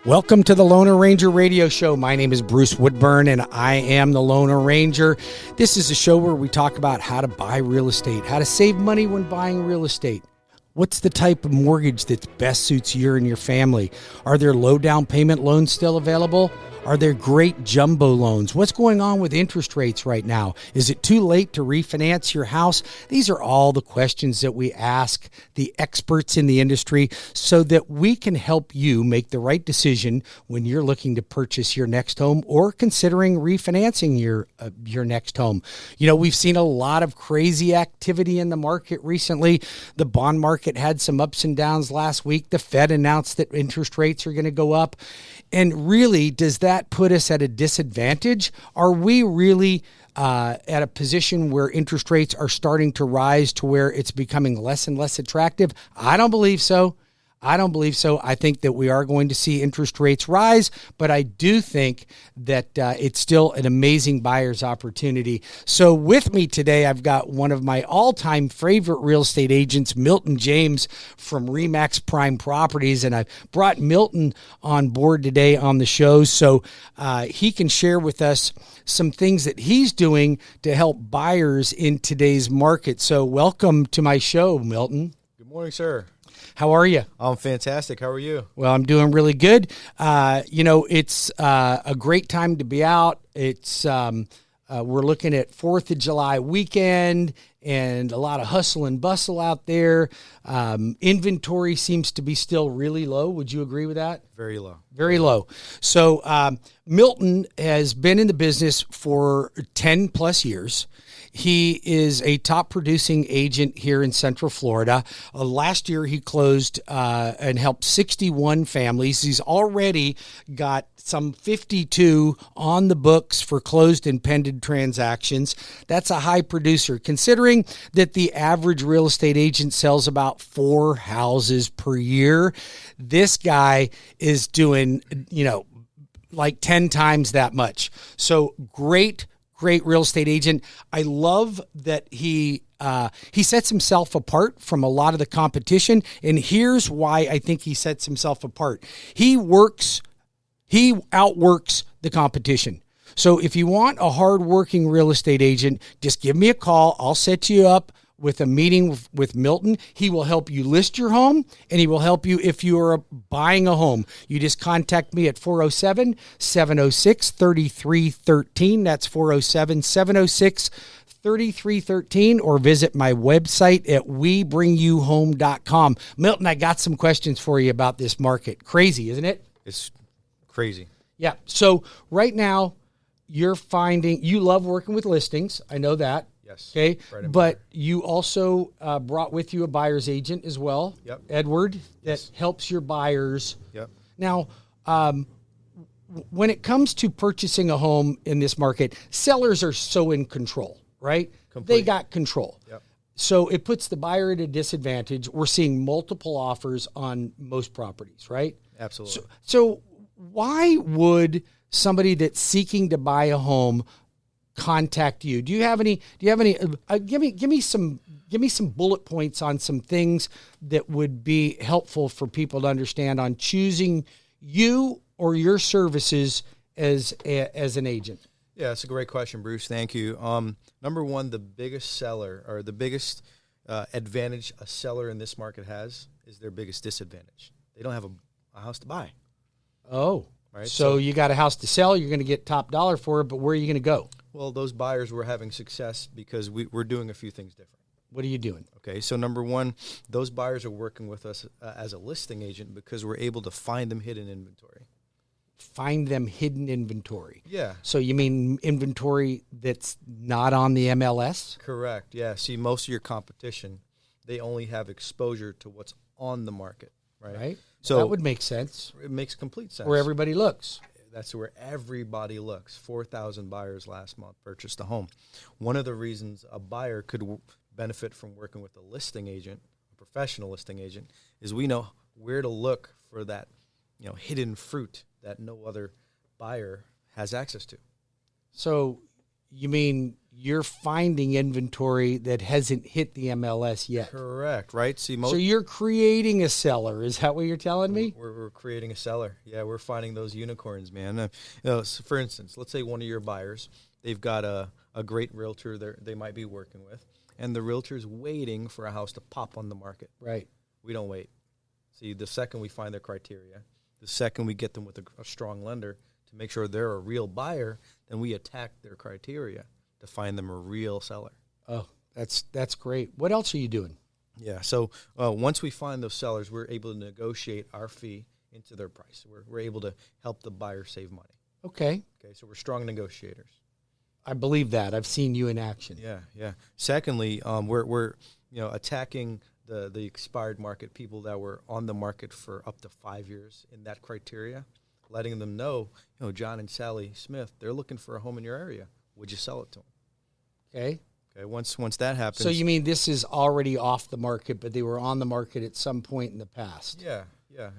Welcome to the Loner Ranger Radio Show. My name is Bruce Woodburn, and I am the Loner Ranger. This is a show where we talk about how to buy real estate, how to save money when buying real estate. What's the type of mortgage that best suits you and your family? Are there low down payment loans still available? Are there great jumbo loans? What's going on with interest rates right now? Is it too late to refinance your house? These are all the questions that we ask the experts in the industry so that we can help you make the right decision when you're looking to purchase your next home or considering refinancing your next home. You know, we've seen a lot of crazy activity in the market recently. The bond market had some ups and downs last week. The Fed announced that interest rates are going to go up. And really, does that put us at a disadvantage? Are we really at a position where interest rates are starting to rise to where it's becoming less and less attractive? I don't believe so. I think that we are going to see interest rates rise, but I do think that it's still an amazing buyer's opportunity. So with me today, I've got one of my all-time favorite real estate agents, Milton James from Remax Prime Properties, and I've brought Milton on board today on the show so he can share with us some things that he's doing to help buyers in today's market. So welcome to my show, Milton. Good morning, sir. How are you? I'm fantastic. How are you? Well, I'm doing really good. It's a great time to be out. It's we're looking at 4th of July weekend and a lot of hustle and bustle out there. Inventory seems to be still really low. Would you agree with that? Very low. Very low. So Milton has been in the business for 10 plus years. He is a top producing agent here in Central Florida. Last year, he closed and helped 61 families. He's already got some 52 on the books for closed and pending transactions. That's a high producer, considering that the average real estate agent sells about 4 houses per year. This guy is doing, like 10 times that much. So great real estate agent. I love that he sets himself apart from a lot of the competition. And here's why I think he sets himself apart. He outworks the competition. So if you want a hardworking real estate agent, just give me a call. I'll set you up with a meeting with Milton. He will help you list your home, and he will help you if you are buying a home. You just contact me at 407-706-3313. That's 407-706-3313, or visit my website at webringyouhome.com. Milton, I got some questions for you about this market. Crazy, isn't it? It's crazy. Yeah. So right now, you're finding you love working with listings. I know that. Yes. Okay. But you also brought with you a buyer's agent as well. Yep. Edward, Yes. that helps your buyers. Yep. Now, when it comes to purchasing a home in this market, sellers are so in control, right? Complete. They got control. Yep. So it puts the buyer at a disadvantage. We're seeing multiple offers on most properties, right? Absolutely. So why would somebody that's seeking to buy a home contact you? Do you have any? Give me some bullet points on some things that would be helpful for people to understand on choosing you or your services as an agent. Yeah, that's a great question, Bruce. Thank you. Number one, the biggest seller or the biggest advantage a seller in this market has is their biggest disadvantage. They don't have a house to buy. Oh, right. So you got a house to sell. You're going to get top dollar for it, but where are you going to go? Well, those buyers were having success because we're doing a few things different. What are you doing? Okay, so number one, those buyers are working with us as a listing agent because we're able to find them hidden inventory. Find them hidden inventory. Yeah. So you mean inventory that's not on the MLS? Correct, yeah. See, most of your competition, they only have exposure to what's on the market, right? Right. So that would make sense. It makes complete sense. Where everybody looks. That's where everybody looks. 4,000 buyers last month purchased a home. One of the reasons a buyer could benefit from working with a listing agent, a professional listing agent, is we know where to look for that, hidden fruit that no other buyer has access to. So you mean you're finding inventory that hasn't hit the MLS yet. Correct, right? See, So you're creating a seller. Is that what you're telling me? we're creating a seller. Yeah, we're finding those unicorns, man. So for instance, let's say one of your buyers, they've got a great realtor they might be working with, and the realtor's waiting for a house to pop on the market. Right. We don't wait. See, the second we find their criteria, the second we get them with a strong lender to make sure they're a real buyer, then we attack their criteria to find them a real seller. Oh, that's great. What else are you doing? Yeah, so once we find those sellers, we're able to negotiate our fee into their price. We're able to help the buyer save money. Okay. Okay, so we're strong negotiators. I believe that. I've seen you in action. Yeah. Secondly, we're attacking the expired market, people that were on the market for up to 5 years in that criteria, letting them know, John and Sally Smith, they're looking for a home in your area. Would you sell it to them? Okay. Okay. Once that happens. So you mean this is already off the market, but they were on the market at some point in the past? Yeah,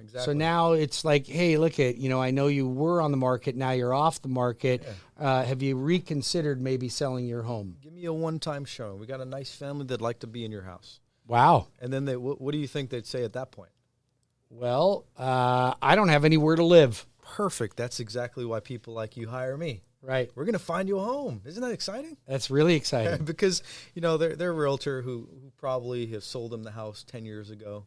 exactly. So now it's like, hey, look at, I know you were on the market. Now you're off the market. Yeah. Have you reconsidered maybe selling your home? Give me a one-time showing. We got a nice family that'd like to be in your house. Wow. And then what do you think they'd say at that point? Well, I don't have anywhere to live. Perfect. That's exactly why people like you hire me. Right. We're going to find you a home. Isn't that exciting? That's really exciting. Because, their realtor who probably has sold them the house 10 years ago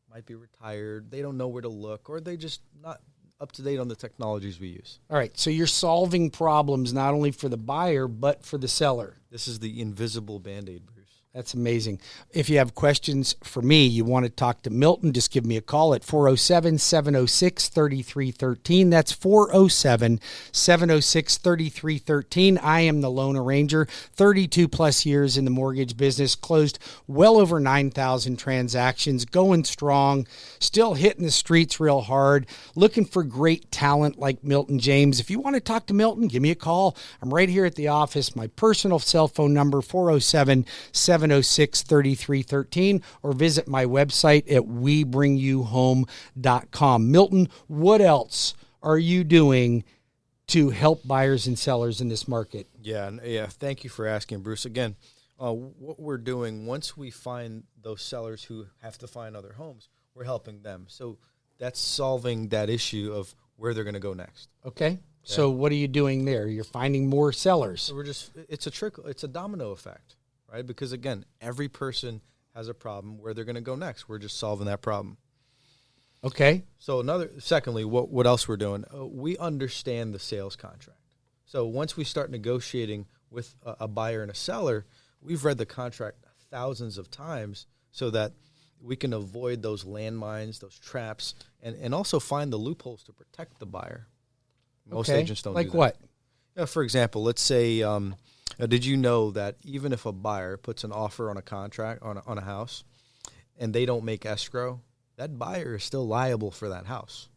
might be retired. They don't know where to look, or they just not up to date on the technologies we use. All right. So you're solving problems not only for the buyer, but for the seller. This is the invisible Band-Aid, Bruce. That's amazing. If you have questions for me, you want to talk to Milton, just give me a call at 407-706-3313. That's 407-706-3313. I am the loan arranger, 32 plus years in the mortgage business, closed well over 9,000 transactions, going strong, still hitting the streets real hard, looking for great talent like Milton James. If you want to talk to Milton, give me a call. I'm right here at the office. My personal cell phone number, 407-706-3313, or visit my website at webringyouhome.com. Milton, what else are you doing to help buyers and sellers in this market? Yeah. Thank you for asking, Bruce. Again, what we're doing, once we find those sellers who have to find other homes, we're helping them. So that's solving that issue of where they're going to go next. Okay. So what are you doing there? You're finding more sellers. So it's a domino effect, right? Because again, every person has a problem where they're going to go next. We're just solving that problem. Okay. So secondly, what else we're doing? We understand the sales contract. So once we start negotiating with a buyer and a seller, we've read the contract thousands of times so that we can avoid those landmines, those traps, and also find the loopholes to protect the buyer. Most agents don't do that. Like what? For example, let's say, did you know that even if a buyer puts an offer on a contract, on a house, and they don't make escrow, that buyer is still liable for that house.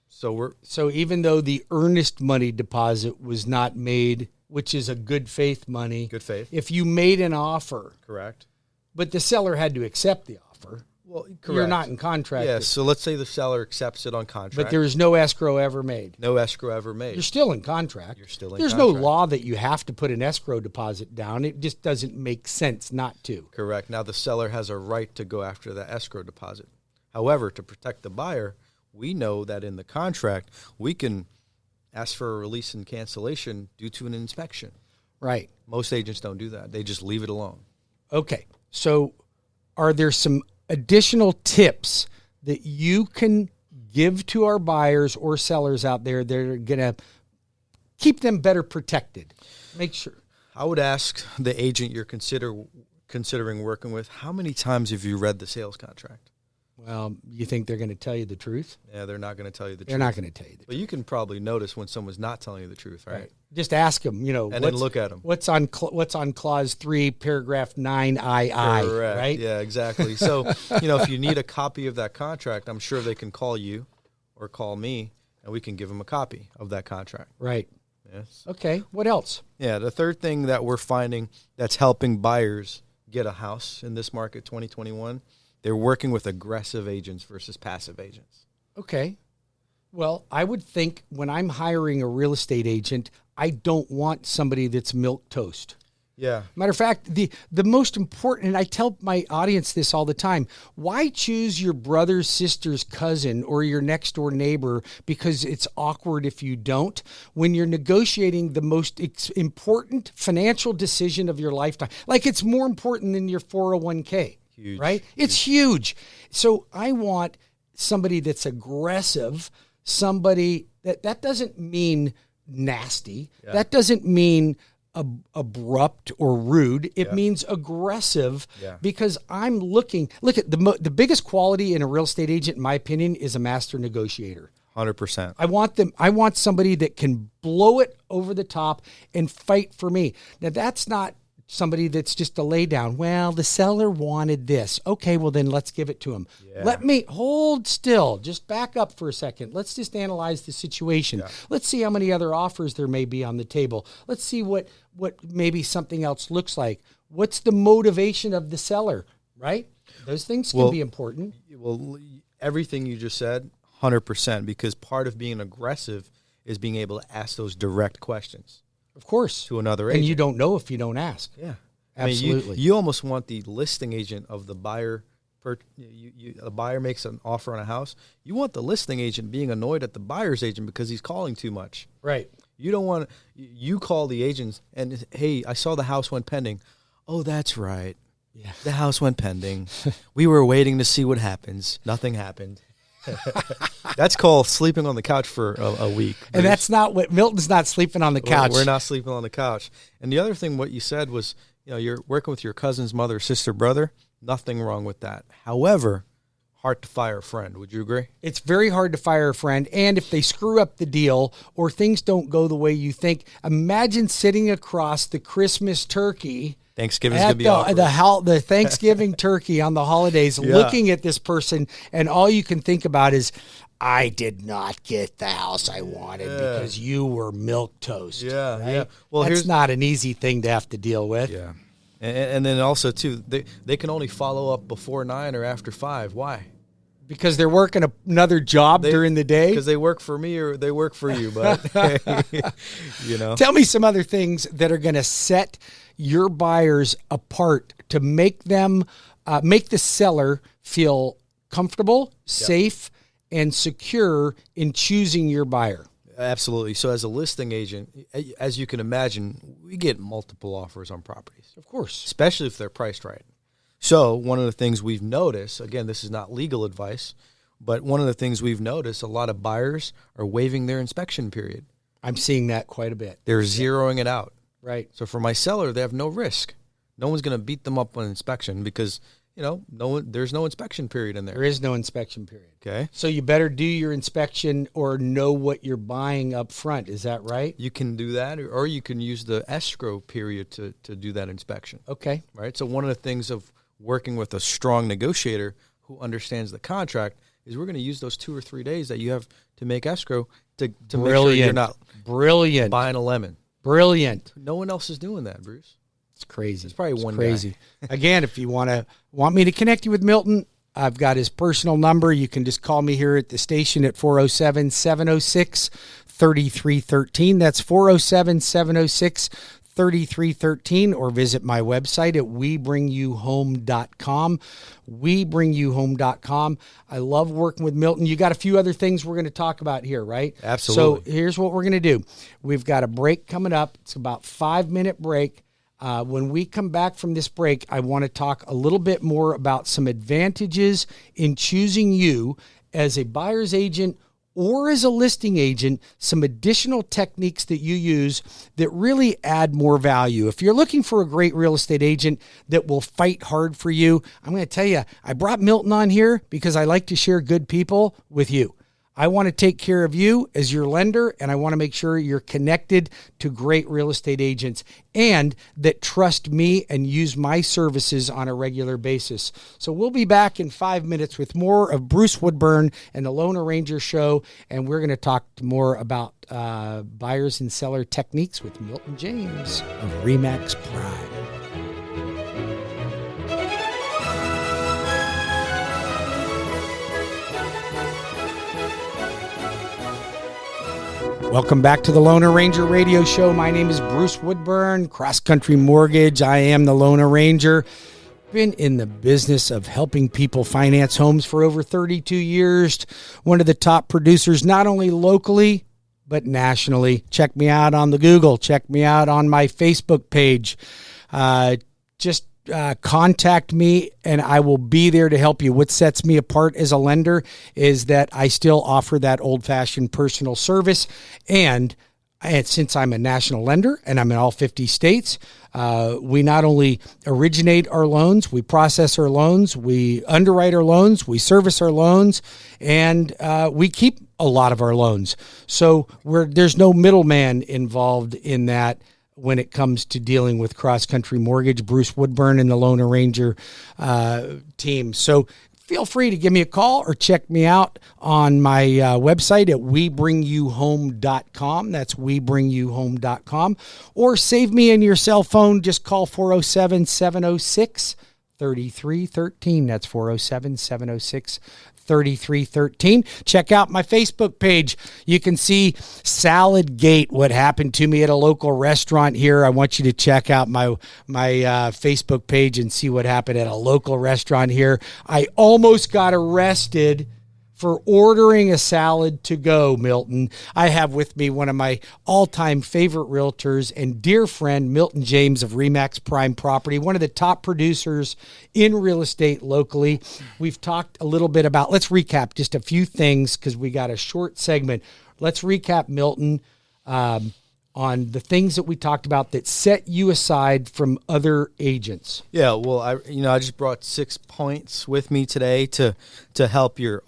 So even though the earnest money deposit was not made, which is a good faith money. Good faith. If you made an offer. Correct. But the seller had to accept the offer. Well, correct. You're not in contract. Yeah, so let's say the seller accepts it on contract. But there is no escrow ever made. No escrow ever made. You're still in contract. There's contract. no law that you have to put an escrow deposit down. It just doesn't make sense not to. Correct. Now the seller has a right to go after the escrow deposit. However, to protect the buyer, we know that in the contract, we can ask for a release and cancellation due to an inspection. Right. Most agents don't do that. They just leave it alone. Okay. So are there some additional tips that you can give to our buyers or sellers out there that are going to keep them better protected? Make sure. I would ask the agent you're considering working with, how many times have you read the sales contract? Well, you think they're going to tell you the truth? Yeah, they're not going to tell you the truth. They're not going to tell you the truth. But you can probably notice when someone's not telling you the truth, right? Just ask them, and then look at them. What's on clause 3, paragraph 9, II, correct. Right? Yeah, exactly. So, if you need a copy of that contract, I'm sure they can call you or call me, and we can give them a copy of that contract. Right. Yes. Okay. What else? Yeah, the third thing that we're finding that's helping buyers get a house in this market 2021, they're working with aggressive agents versus passive agents. Okay. Well, I would think when I'm hiring a real estate agent, I don't want somebody that's milquetoast. Yeah. Matter of fact, the most important, and I tell my audience this all the time, why choose your brother, sister's cousin, or your next door neighbor because it's awkward if you don't, when you're negotiating the most important financial decision of your lifetime? Like, it's more important than your 401k, Huge. right? It's huge. So I want somebody that's aggressive, somebody that doesn't mean nasty. Yeah. That doesn't mean abrupt or rude. It means aggressive, because I'm look at the biggest quality in a real estate agent, in my opinion, is a master negotiator. 100%. I want somebody that can blow it over the top and fight for me. Now, that's not somebody that's just a lay down. Well, the seller wanted this. Okay, well then let's give it to him. Yeah. Let me hold still. Just back up for a second. Let's just analyze the situation. Yeah. Let's see how many other offers there may be on the table. Let's see what maybe something else looks like. What's the motivation of the seller, right? Those things can be important. Well, everything you just said, 100%, because part of being aggressive is being able to ask those direct questions. Of course. To another agent. And you don't know if you don't ask. Yeah. Absolutely. I mean, you almost want the listing agent of the buyer. A buyer makes an offer on a house. You want the listing agent being annoyed at the buyer's agent because he's calling too much. Right. You don't want you call the agents and, hey, I saw the house went pending. Oh, that's right. Yeah. The house went pending. We were waiting to see what happens. Nothing happened. That's called sleeping on the couch for a week. And that's not what Milton's not sleeping on the couch. We're not sleeping on the couch. And the other thing, what you said was, you're working with your cousin's mother, sister, brother. Nothing wrong with that. However, hard to fire a friend. Would you agree? It's very hard to fire a friend. And if they screw up the deal or things don't go the way you think, imagine sitting across the Christmas turkey. Thanksgiving's going to be awkward. The Thanksgiving turkey on the holidays, looking at this person, and all you can think about is, I did not get the house I wanted because you were milquetoast. Yeah, right? yeah. Well, that's not an easy thing to have to deal with. Yeah. And then also, too, they can only follow up before 9 or after 5. Why? Because they're working another job during the day? Because they work for me or they work for you. But, Tell me some other things that are going to set your buyers apart to make them, make the seller feel comfortable, safe, and secure in choosing your buyer. Absolutely. So as a listing agent, as you can imagine, we get multiple offers on properties. Of course. Especially if they're priced right. So one of the things we've noticed, again, this is not legal advice, but one of the things we've noticed, a lot of buyers are waiving their inspection period. I'm seeing that quite a bit. They're zeroing it out. Right. So for my seller, they have no risk. No one's going to beat them up on inspection because, there's no inspection period in there. There is no inspection period. Okay. So you better do your inspection or know what you're buying up front. Is that right? You can do that, or you can use the escrow period to do that inspection. Okay. Right. So one of the things of working with a strong negotiator who understands the contract is we're going to use those 2 or 3 days that you have to make escrow to make sure you're not buying a lemon. Brilliant. No one else is doing that, Bruce. It's crazy. It's probably one crazy. guy. Again, if you want me to connect you with Milton, I've got his personal number. You can just call me here at the station at 407-706-3313. That's 407-706-3313, or visit my website at webringyouhome.com. Webringyouhome.com. I love working with Milton. You got a few other things we're going to talk about here, right? Absolutely. So here's what we're going to do. We've got a break coming up. It's about 5-minute break. When we come back from this break, I want to talk a little bit more about some advantages in choosing you as a buyer's agent or as a listing agent, some additional techniques that you use that really add more value. If you're looking for a great real estate agent that will fight hard for you, I'm going to tell you, I brought Milton on here because I like to share good people with you. I want to take care of you as your lender, and I want to make sure you're connected to great real estate agents and that trust me and use my services on a regular basis. So we'll be back in 5 minutes with more of Bruce Woodburn and the Lone Ranger Show, and we're going to talk more about buyers and seller techniques with Milton James of Remax Prime. Welcome back to the Loner Ranger Radio Show. My name is Bruce Woodburn, CrossCountry Mortgage. I am the Loner Ranger. Been in the business of helping people finance homes for over 32 years. One of the top producers, not only locally, but nationally. Check me out on the Google. Check me out on my Facebook page. Contact me and I will be there to help you. What sets me apart as a lender is that I still offer that old-fashioned personal service. And since I'm a national lender and I'm in all 50 states, we not only originate our loans, we process our loans, we underwrite our loans, we service our loans, and we keep a lot of our loans. So there's no middleman involved in that. When it comes to dealing with CrossCountry Mortgage, Bruce Woodburn and the Loner Ranger team. So feel free to give me a call or check me out on my website at webringyouhome.com. That's webringyouhome.com. Or save me in your cell phone. Just call 407-706-3313. That's 407-706-3313. Check out my Facebook page. You can see Salad Gate, what happened to me at a local restaurant here. I want you to check out my Facebook page and see what happened at a local restaurant here. I almost got arrested for ordering a salad to go, Milton. I have with me one of my all-time favorite realtors and dear friend, Milton James of Remax Prime Property, one of the top producers in real estate locally. We've talked a little bit about, let's recap just a few things because we got a short segment. Let's recap, Milton, on the things that we talked about that set you aside from other agents. Yeah, well, I just brought 6 points with me today to help your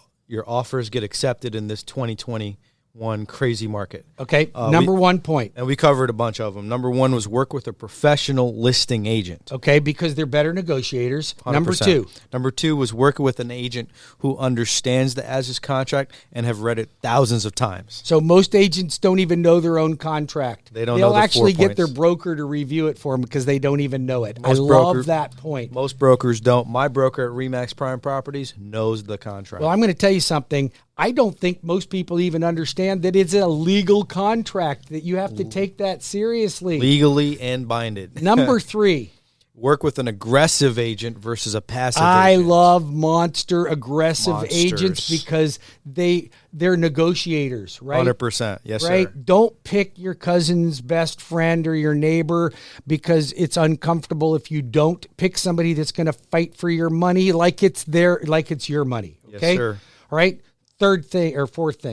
offers get accepted in this 2021 crazy market. Okay, number 1 point. And we covered a bunch of them. Number 1 was work with a professional listing agent. Okay, because they're better negotiators. 100%. Number 2 was working with an agent who understands the as-is contract and have read it thousands of times. So most agents don't even know their own contract. They don't know the 4 points. They'll actually get their broker to review it for them because they don't even know it. I love that point. Most brokers don't. My broker at Remax Prime Properties knows the contract. Well, I'm going to tell you something. I don't think most people even understand that it's a legal contract, that you have to take that seriously. Legally and binded. Number 3. Work with an aggressive agent versus a passive agent. I love aggressive agents because they're negotiators, right? 100%. Yes, right? sir. Don't pick your cousin's best friend or your neighbor because it's uncomfortable if you don't. Pick somebody that's going to fight for your money like it's your money. Okay? Yes, sir. All right? Fourth thing.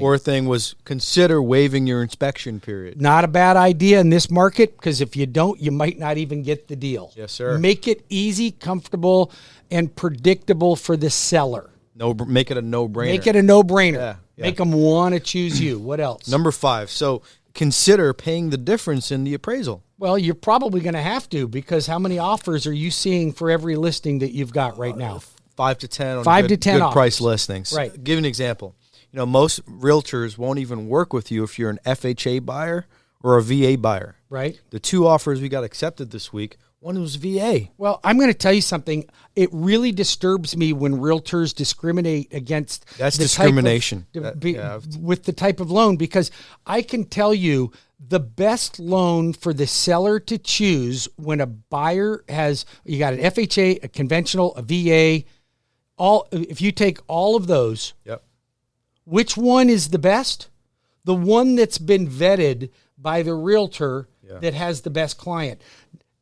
Fourth thing was consider waiving your inspection period. Not a bad idea in this market because if you don't, you might not even get the deal. Yes, sir. Make it easy, comfortable, and predictable for the seller. Make it a no-brainer. Make it a no-brainer. Yeah. Make them want to choose you. What else? Number 5. So consider paying the difference in the appraisal. Well, you're probably going to have to because how many offers are you seeing for every listing that you've got right now? 5 to 10 on 5 to 10 good price listings. Right. Give an example. Most realtors won't even work with you if you're an FHA buyer or a VA buyer. Right. The 2 offers we got accepted this week, one was VA. Well, I'm going to tell you something. It really disturbs me when realtors discriminate against discrimination with the type of loan, because I can tell you the best loan for the seller to choose when a buyer you got an FHA, a conventional, a VA, if you take all of those, yep. Which one is the best? The one that's been vetted by the realtor that has the best client.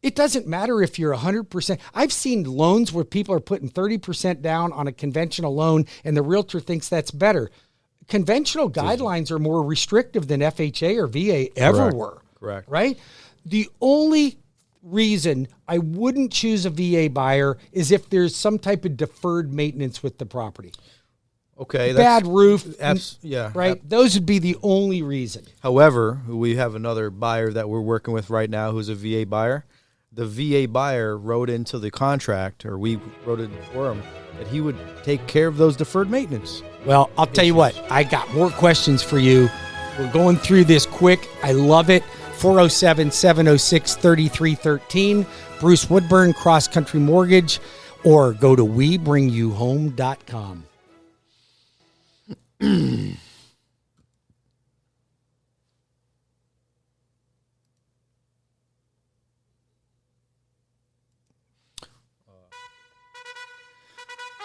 It doesn't matter if you're 100%. I've seen loans where people are putting 30% down on a conventional loan and the realtor thinks that's better. Conventional guidelines are more restrictive than FHA or VA ever were. Correct. Right? The only reason I wouldn't choose a VA buyer is if there's some type of deferred maintenance with the property. Okay. Bad roof. Yeah. Right? Those would be the only reason. However, we have another buyer that we're working with right now who's a VA buyer. The VA buyer wrote into the contract, or we wrote it for him, that he would take care of those deferred maintenance. Well, I'll tell you what. I got more questions for you. We're going through this quick. I love it. 407-706-3313. Bruce Woodburn, CrossCountry Mortgage, or go to webringyouhome.com.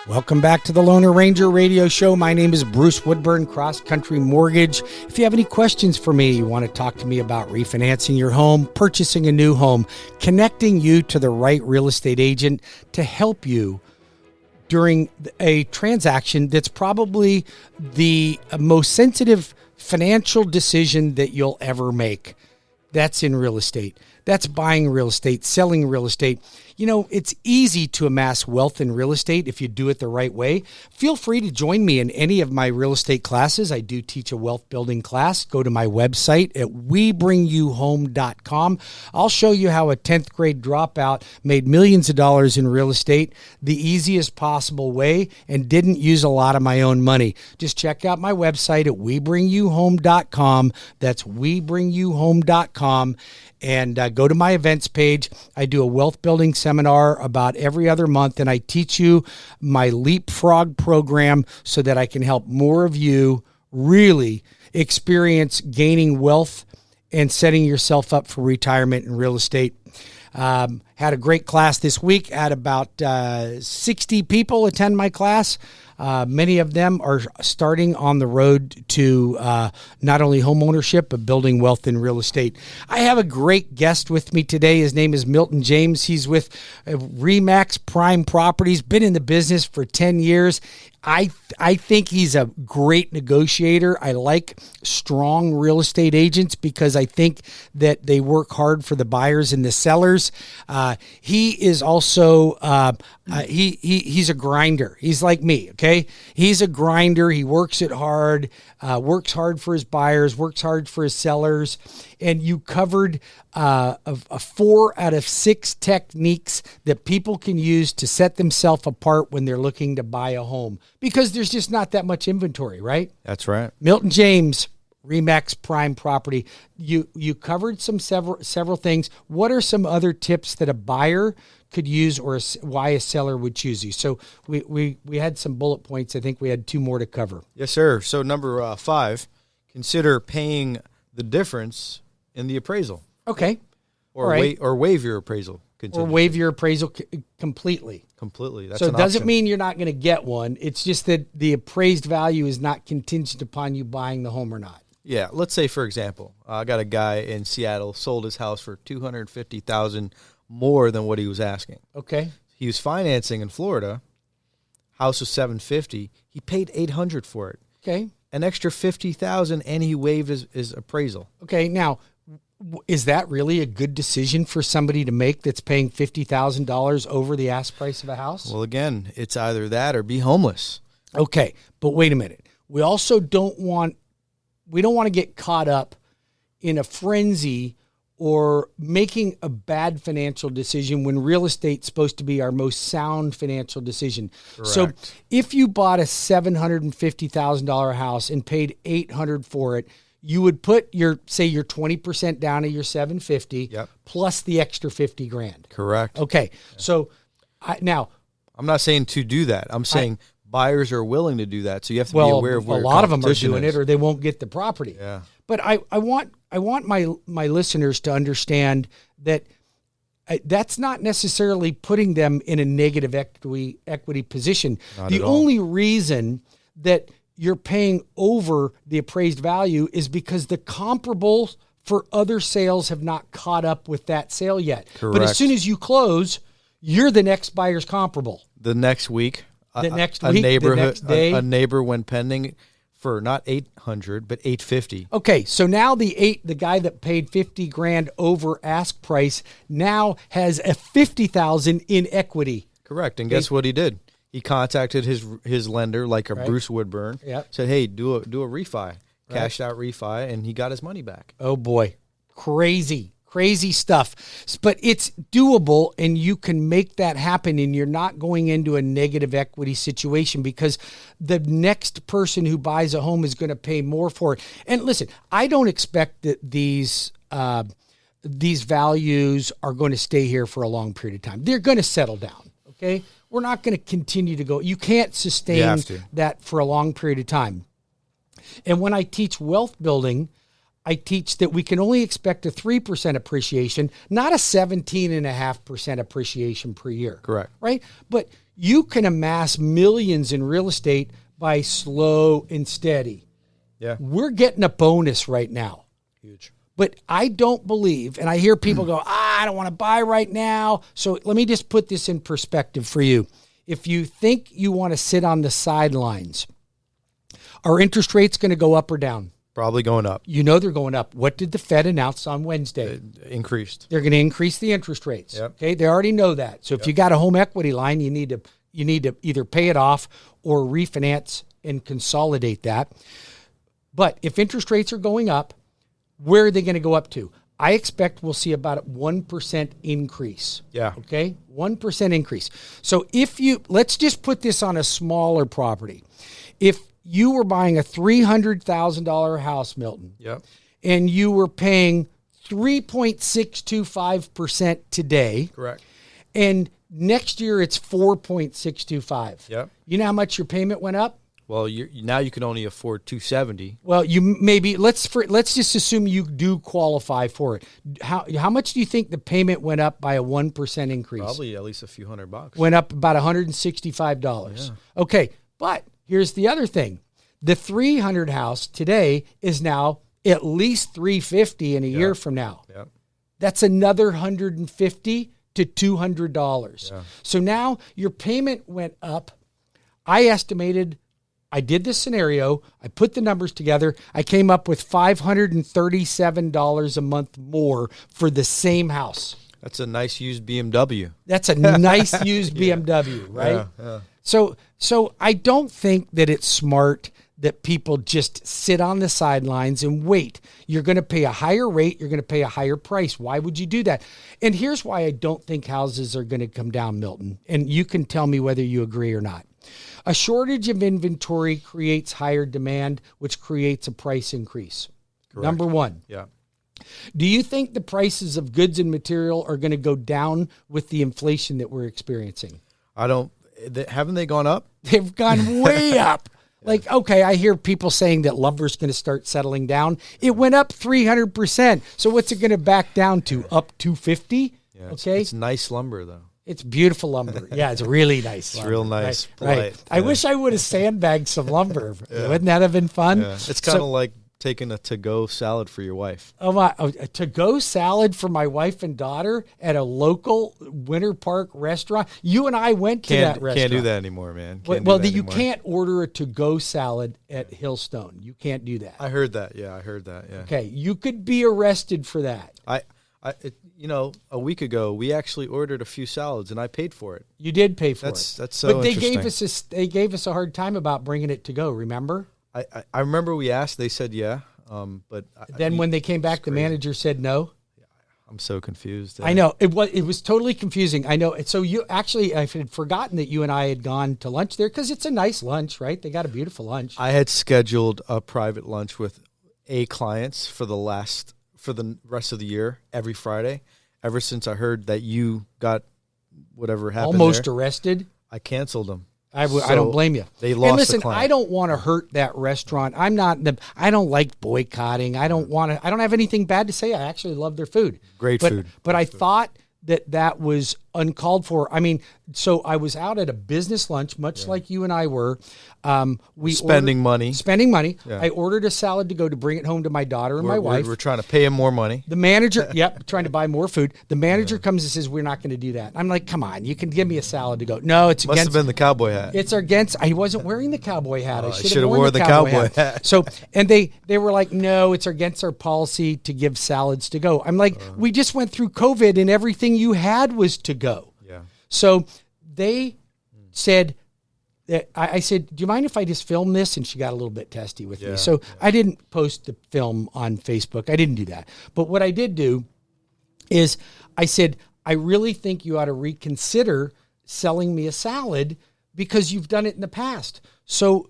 Welcome back to the Loner Ranger Radio Show. My name is Bruce Woodburn, CrossCountry Mortgage. If you have any questions for me, you want to talk to me about refinancing your home, purchasing a new home, connecting you to the right real estate agent to help you during a transaction that's probably the most sensitive financial decision that you'll ever make. That's in real estate. That's buying real estate, selling real estate. You know, it's easy to amass wealth in real estate if you do it the right way. Feel free to join me in any of my real estate classes. I do teach a wealth building class. Go to my website at WeBringYouHome.com. I'll show you how a 10th grade dropout made millions of dollars in real estate the easiest possible way and didn't use a lot of my own money. Just check out my website at WeBringYouHome.com. That's WeBringYouHome.com. And go to my events page. I do a wealth building seminar about every other month, and I teach you my Leapfrog program so that I can help more of you really experience gaining wealth and setting yourself up for retirement in real estate. Had a great class this week. Had about 60 people attend my class. Many of them are starting on the road to not only home ownership, but building wealth in real estate. I have a great guest with me today. His name is Milton James. He's with Remax Prime Properties, been in the business for 10 years. I think he's a great negotiator. I like strong real estate agents because I think that they work hard for the buyers and the sellers. He is also he's a grinder. He's like me, okay? He's a grinder. He works it hard, works hard for his buyers, works hard for his sellers. And you covered a 4 out of 6 techniques that people can use to set themselves apart when they're looking to buy a home, because there's just not that much inventory, right? That's right. Milton James, Remax Prime Property. You covered several things. What are some other tips that a buyer could use, or why a seller would choose you? So we had some bullet points. I think we had 2 more to cover. Yes, sir. So number 5, consider paying the difference in the appraisal. Okay. Or right. waive your appraisal. Or waive your appraisal completely. Completely. That's so it an doesn't option. mean you're not going to get one. It's just that the appraised value is not contingent upon you buying the home or not. Yeah. Let's say, for example, I got a guy in Seattle, sold his house for $250,000 more than what he was asking. Okay. He was financing in Florida. House was $750,000. He paid $800,000 for it. Okay. An extra $50,000, and he waived his appraisal. Okay. Now, is that really a good decision for somebody to make that's paying $50,000 over the ask price of a house? Well, again, it's either that or be homeless. Okay, but wait a minute. We also don't want to get caught up in a frenzy or making a bad financial decision when real estate's supposed to be our most sound financial decision. Correct. So if you bought a $750,000 house and paid $800,000 for it, you would put your 20% down of your $750,000 Yep. plus the extra $50,000. Correct. Okay. So now I'm not saying to do that. I'm saying buyers are willing to do that. So you have to be aware of where a lot of them are competition doing is. it, or they won't get the property. Yeah. But I want my listeners to understand that that's not necessarily putting them in a negative equity position. Not the at all. only reason that you're paying over the appraised value is because the comparables for other sales have not caught up with that sale yet. Correct. But as soon as you close, you're the next buyer's comparable. The next week, The next a week, the neighborhood, next day. a neighbor went pending for not $800,000 but $850,000. Okay, so now the guy that paid $50,000 over ask price now has a $50,000 in equity. Correct. And guess what he did? He contacted his lender, like a Bruce Woodburn. Yep. Said, "Hey, do a refi." Cashed out refi, and he got his money back. Oh boy, crazy stuff. But it's doable, and you can make that happen, and you're not going into a negative equity situation because the next person who buys a home is going to pay more for it. And listen, I don't expect that these values are going to stay here for a long period of time. They're going to settle down. Okay. We're not going to continue to go. You can't sustain that for a long period of time. And when I teach wealth building, I teach that we can only expect a 3% appreciation, not a 17.5% appreciation per year. Correct. Right? But you can amass millions in real estate by slow and steady. Yeah. We're getting a bonus right now. Huge. But I don't believe, and I hear people go, I don't want to buy right now. So let me just put this in perspective for you. If you think you want to sit on the sidelines, are interest rates going to go up or down? Probably going up. You know they're going up. What did the Fed announce on Wednesday? It increased. They're going to increase the interest rates. Yep. Okay, they already know that. So if you got a home equity line, you need to either pay it off or refinance and consolidate that. But if interest rates are going up, where are they going to go up to? I expect we'll see about a 1% increase. Yeah. Okay, 1% increase. So let's just put this on a smaller property. If you were buying a $300,000 house, Milton, Yep. and you were paying 3.625% today, Correct. and next year it's 4.625. Yep. You know how much your payment went up? Well, now you can only afford $270. Well, you maybe let's just assume you do qualify for it. How much do you think the payment went up by a 1% increase? Probably at least a few $100. Went up about $165. Yeah. Okay, but here's the other thing: the 300 house today is now at least $350 in a year from now. Yep. That's another $150 to $200. Yeah. So now your payment went up. I did this scenario. I put the numbers together. I came up with $537 a month more for the same house. That's a nice used BMW. That's a nice used BMW, right? Yeah. So I don't think that it's smart that people just sit on the sidelines and wait. You're going to pay a higher rate. You're going to pay a higher price. Why would you do that? And here's why I don't think houses are going to come down, Milton. And you can tell me whether you agree or not. A shortage of inventory creates higher demand, which creates a price increase. Correct. Number one. Yeah. Do you think the prices of goods and material are going to go down with the inflation that we're experiencing? Haven't they gone up? They've gone way up. Like, okay, I hear people saying that lumber's going to start settling down. It went up 300%. So what's it going to back down to? Up 250? Yeah, okay. It's nice lumber, though. It's beautiful lumber. Yeah, it's really nice lumber. Real nice. Right. I wish I would have sandbagged some lumber. Wouldn't that have been fun? Yeah. It's kind of like taking a to-go salad for your wife. A to-go salad for my wife and daughter at a local Winter Park restaurant. You and I went to that restaurant. Can't do that anymore, man. You can't order a to-go salad at Hillstone. You can't do that. I heard that. Yeah, I heard that. Yeah. Okay, you could be arrested for that. A week ago, we actually ordered a few salads, and I paid for it. You did pay for it. That's so But interesting. they gave us a hard time about bringing it to go. Remember? I remember we asked. They said yeah. But then when they came back, the manager said no. I'm so confused. I know it was totally confusing. I know. So I had forgotten that you and I had gone to lunch there because it's a nice lunch, right? They got a beautiful lunch. I had scheduled a private lunch with clients for the rest of the year every Friday. Ever since I heard that you got whatever happened, almost arrested, I canceled them. I don't blame you. They lost. And listen, the client. I don't want to hurt that restaurant. I don't like boycotting. I don't have anything bad to say. I actually love their food. Great food. But I thought that was uncalled for. I mean, so I was out at a business lunch, much like you and I were. Spending money. Yeah. I ordered a salad to go to bring it home to my daughter and my wife. We're trying to pay him more money. The manager, trying to buy more food. The manager comes and says, "We're not going to do that." I'm like, "Come on, you can give me a salad to go." No, it's Must have been the cowboy hat. It's against. I wasn't wearing the cowboy hat. I should have worn the cowboy hat. So, and they were like, "No, it's against our policy to give salads to go." I'm like, "We just went through COVID and everything you had was to go." Yeah. So they said. I said, "Do you mind if I just film this?" And she got a little bit testy with me. So I didn't post the film on Facebook. I didn't do that. But what I did do is I said, "I really think you ought to reconsider selling me a salad because you've done it in the past." So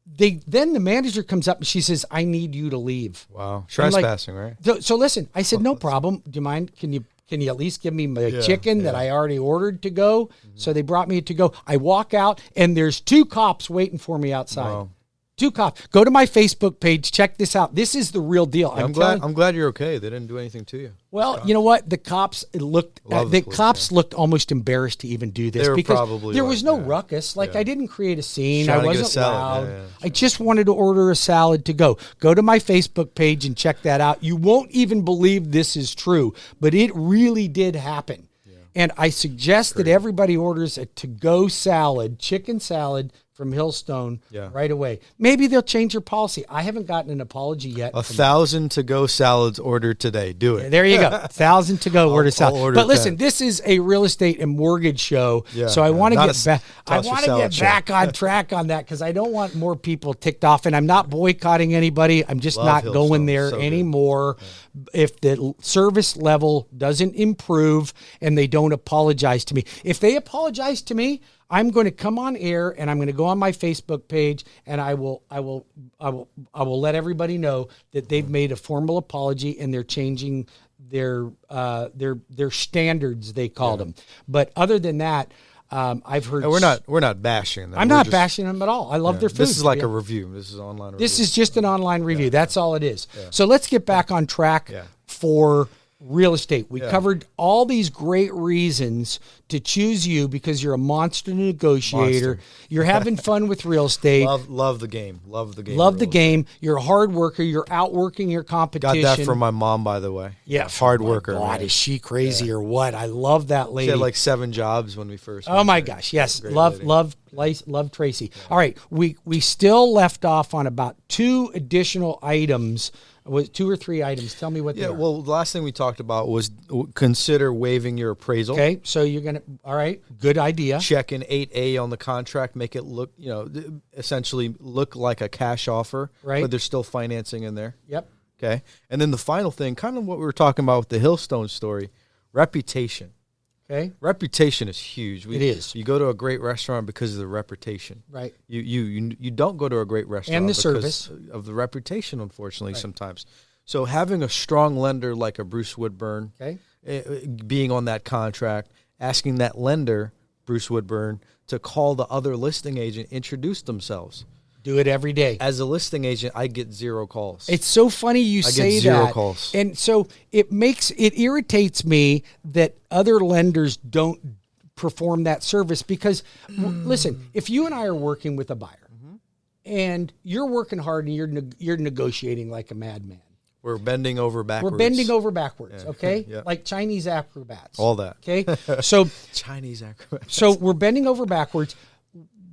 then the manager comes up and she says, "I need you to leave." Wow. Trespassing, right? So listen, I said, "No problem. Do you mind? Can you at least give me my chicken that I already ordered to go?" Mm-hmm. So they brought me to go. I walk out and there's 2 cops waiting for me outside. Wow. 2 cops. Go to my Facebook page. Check this out. This is the real deal. I'm glad you're okay. They didn't do anything to you. Well, you know what? The cops looked looked almost embarrassed to even do this because there was no ruckus. Like I didn't create a scene. I wasn't loud. I just wanted to order a salad to go. Go to my Facebook page and check that out. You won't even believe this is true, but it really did happen. Yeah. And I suggest that everybody orders a to-go salad, chicken salad, from Hillstone right away. Maybe they'll change your policy. I haven't gotten an apology yet. 1,000 to-go salads ordered today. Do it. Yeah, there you go. 1,000 to-go order salad. But listen, this is a real estate and mortgage show, so I want to get back. I want to get back on track on that because I don't want more people ticked off. And I'm not boycotting anybody. I'm just not going there anymore. If the service level doesn't improve and they don't apologize to me, if they apologize to me, I'm going to come on air and I'm going to go on my Facebook page and I will let everybody know that they've made a formal apology and they're changing their standards, they called them. But other than that, I've heard we're not bashing them. I'm not bashing them at all. I love their food. This is like a review. This is an online review. This is just an online review. That's all it is. So let's get back on track for real estate. We covered all these great reasons to choose you because you're a monster negotiator. You're having fun with real estate. Love the game. Love the game. Love the game. You're a hard worker. You're outworking your competition. Got that from my mom, by the way. Yeah. Hard worker. God, is she crazy or what? I love that lady. She had like 7 jobs when we first Oh my gosh. Yes. Love Tracy. All right. We still left off on about 2 additional items. Was 2 or 3 items. Tell me what they are. Well, the last thing we talked about was consider waiving your appraisal. Okay, so you're going to, all right, good idea. Check in 8A on the contract, make it look, essentially look like a cash offer, right? But there's still financing in there. Yep. Okay. And then the final thing, kind of what we were talking about with the Hillstone story, reputation. Okay. Reputation is huge. It is. You go to a great restaurant because of the reputation. Right. You don't go to a great restaurant and the because service of the reputation, unfortunately, sometimes. So having a strong lender like a Bruce Woodburn, being on that contract, asking that lender, Bruce Woodburn, to call the other listing agent, introduce themselves. Do it every day. As a listing agent, I get 0 calls. It's so funny you say that. I get 0 calls. And so it irritates me that other lenders don't perform that service because, listen, if you and I are working with a buyer and you're working hard and you're negotiating like a madman. We're bending over backwards. Okay? Like Chinese acrobats. All that. Okay? So Chinese acrobats. So we're bending over backwards.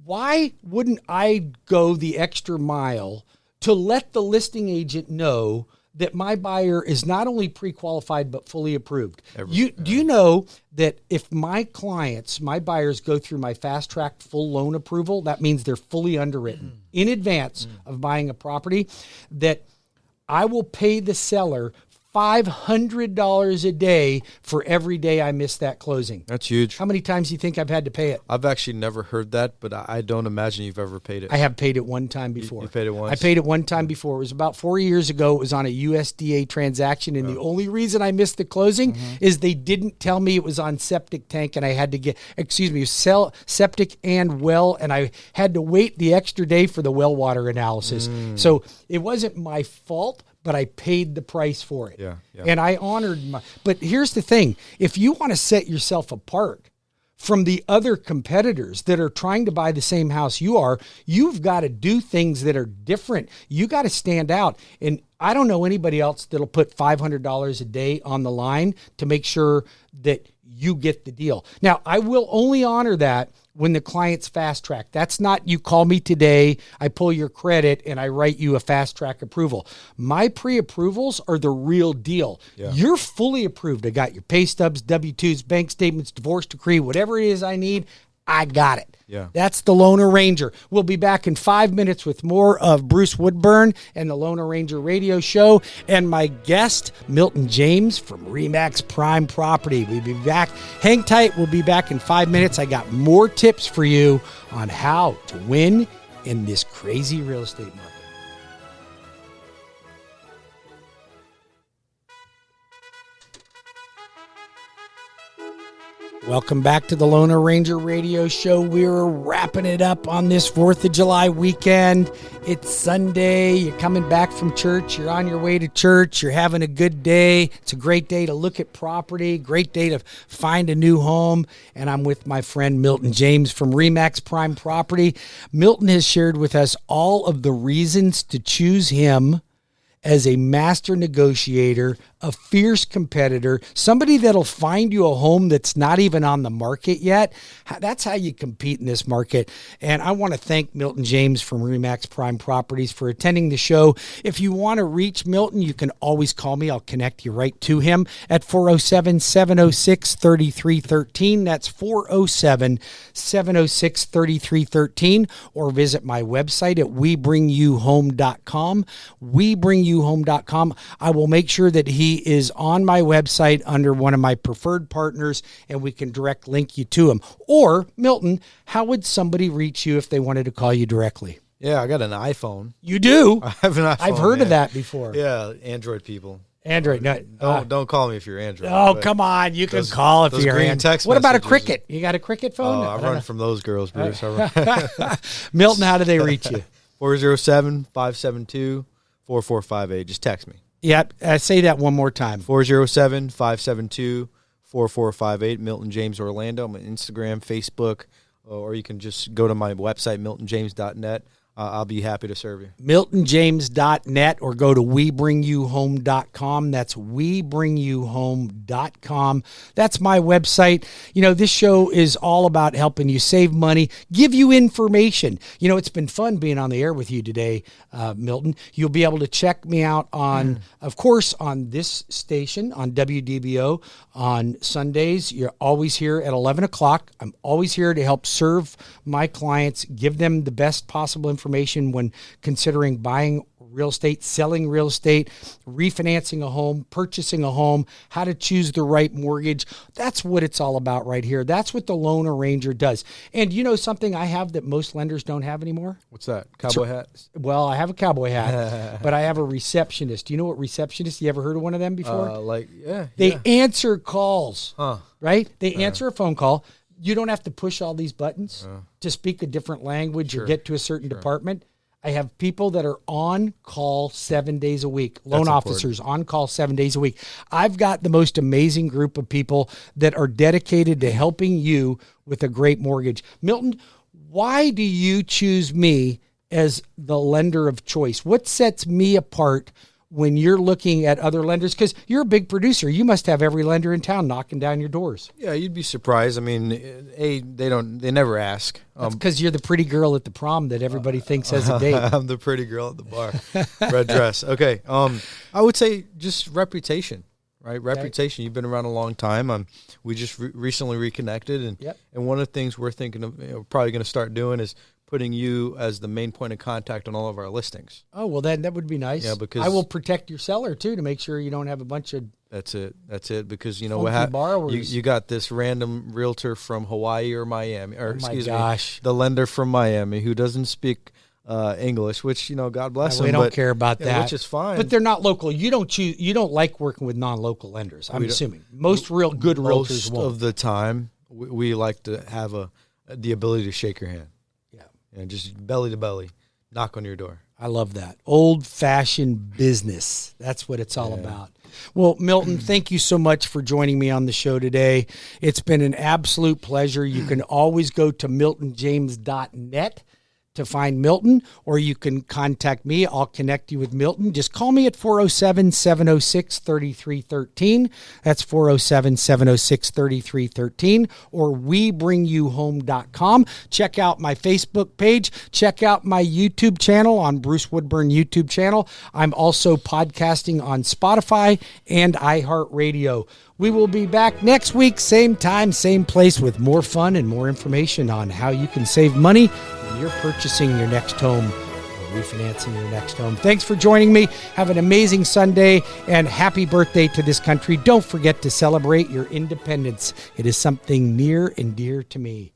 Why wouldn't I go the extra mile to let the listing agent know that my buyer is not only pre-qualified but fully approved? Do you know that if my buyers go through my fast-track full loan approval, that means they're fully underwritten in advance of buying a property, that I will pay the seller $500 a day for every day I miss that closing. That's huge. How many times do you think I've had to pay it? I've actually never heard that, but I don't imagine you've ever paid it. I have paid it one time before. You paid it once? I paid it one time before. It was about 4 years ago. It was on a USDA transaction, and the only reason I missed the closing is they didn't tell me it was on septic tank, and I had to sell septic and well, and I had to wait the extra day for the well water analysis. So it wasn't my fault, but I paid the price for it. And I honored but here's the thing. If you want to set yourself apart from the other competitors that are trying to buy the same house you are, you've got to do things that are different. You got to stand out. And I don't know anybody else that'll put $500 a day on the line to make sure that you get the deal. Now, I will only honor that when the client's fast track. That's not you call me today, I pull your credit, and I write you a fast track approval. My pre-approvals are the real deal. You're fully approved. I got your pay stubs, W-2s, bank statements, divorce decree, whatever it is I need, I got it. That's the Loner Ranger. We'll be back in 5 minutes with more of Bruce Woodburn and the Loner Ranger radio show and my guest, Milton James from Remax Prime Property. We'll be back. Hang tight. We'll be back in 5 minutes. I got more tips for you on how to win in this crazy real estate market. Welcome back to the Loner Ranger Radio Show. We're wrapping it up on this 4th of July weekend. It's Sunday. You're coming back from church. You're on your way to church. You're having a good day. It's a great day to look at property, great day to find a new home. And I'm with my friend Milton James from Remax Prime Property. Milton has shared with us all of the reasons to choose him as a master negotiator, a fierce competitor, somebody that'll find you a home that's not even on the market yet. That's how you compete in this market. And I want to thank Milton James from Remax Prime Properties for attending the show. If you want to reach Milton, you can always call me. I'll connect you right to him at 407-706-3313. That's 407-706-3313. Or visit my website at WeBringYouHome.com. WeBringYouHome.com. I will make sure that he is on my website under one of my preferred partners, and we can direct link you to him. Or, Milton, how would somebody reach you if they wanted to call you directly? Yeah, I got an iPhone. You do? I have an iPhone. I've heard of that before. Yeah, Android people. Android. Don't call me if you're Android. Oh, come on. You can call if you're Android. What about a Cricket? You got a Cricket phone? I run from those girls, Bruce. Milton, how do they reach you? 407-572-4458. Just text me. Yep. Say that one more time. 407-572-4458. Milton James Orlando. I'm on Instagram, Facebook, or you can just go to my website, miltonjames.net. I'll be happy to serve you. MiltonJames.net, or go to WeBringYouHome.com. That's WeBringYouHome.com. That's my website. You know, this show is all about helping you save money, give you information. You know, it's been fun being on the air with you today, Milton. You'll be able to check me out on, of course, on this station, on WDBO on Sundays. You're always here at 11 o'clock. I'm always here to help serve my clients, give them the best possible information when considering buying real estate, selling real estate, refinancing a home, purchasing a home, how to choose the right mortgage. That's what it's all about right here. That's what the Loner Ranger does. And you know something I have that most lenders don't have anymore? What's that? Cowboy hat? Well, I have a cowboy hat, but I have a receptionist. Do you know what receptionist? You ever heard of one of them before? They answer calls, right? They answer a phone call. You don't have to push all these buttons to speak a different language or get to a certain department. I have people that are on call 7 days a week, loan officers on call 7 days a week. I've got the most amazing group of people that are dedicated to helping you with a great mortgage. Milton, why do you choose me as the lender of choice? What sets me apart when you're looking at other lenders? Because you're a big producer. You must have every lender in town knocking down your doors. Yeah, you'd be surprised. I mean, they never ask. That's because you're the pretty girl at the prom that everybody thinks has a date. I'm the pretty girl at the bar. Red dress. Okay. I would say just reputation, right? Reputation. You've been around a long time. We just recently reconnected, and one of the things we're thinking of probably going to start doing is putting you as the main point of contact on all of our listings. Oh, well, then that would be nice. Yeah, because I will protect your seller too to make sure you don't have a bunch of. That's it. Because you know what you got this random realtor from Hawaii or Miami, or the lender from Miami who doesn't speak English, which God bless them. We don't care about that, which is fine. But they're not local. You don't like working with non-local lenders. I'm assuming most good realtors won't. Most of the time, we like to have the ability to shake your hand. And just belly to belly, knock on your door. I love that. Old-fashioned business. That's what it's all about. Well, Milton, thank you so much for joining me on the show today. It's been an absolute pleasure. You can always go to miltonjames.net to find Milton, or you can contact me. I'll connect you with Milton. Just call me at 407-706-3313. That's 407-706-3313, or WeBringYouHome.com. Check out my Facebook page. Check out my YouTube channel on Bruce Woodburn YouTube channel. I'm also podcasting on Spotify and iHeartRadio. We will be back next week, same time, same place, with more fun and more information on how you can save money when you're purchasing your next home or refinancing your next home. Thanks for joining me. Have an amazing Sunday, and happy birthday to this country. Don't forget to celebrate your independence. It is something near and dear to me.